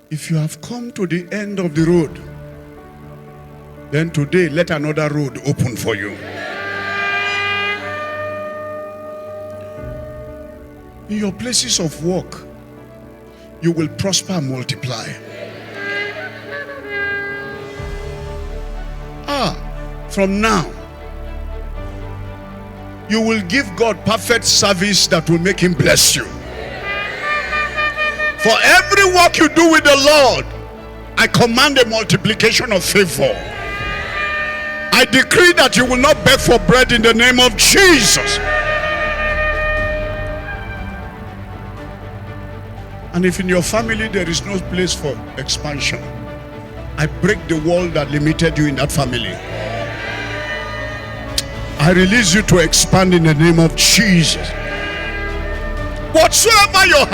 If you have come to the end of the road, then today let another road open for you. In your places of work, you will prosper and multiply. From now, you will give God perfect service that will make him bless you. For every work you do with the Lord, I command a multiplication of favor. I decree that you will not beg for bread in the name of Jesus. And if in your family there is no place for expansion, I break the wall that limited you in that family. I release you to expand in the name of Jesus. Whatsoever your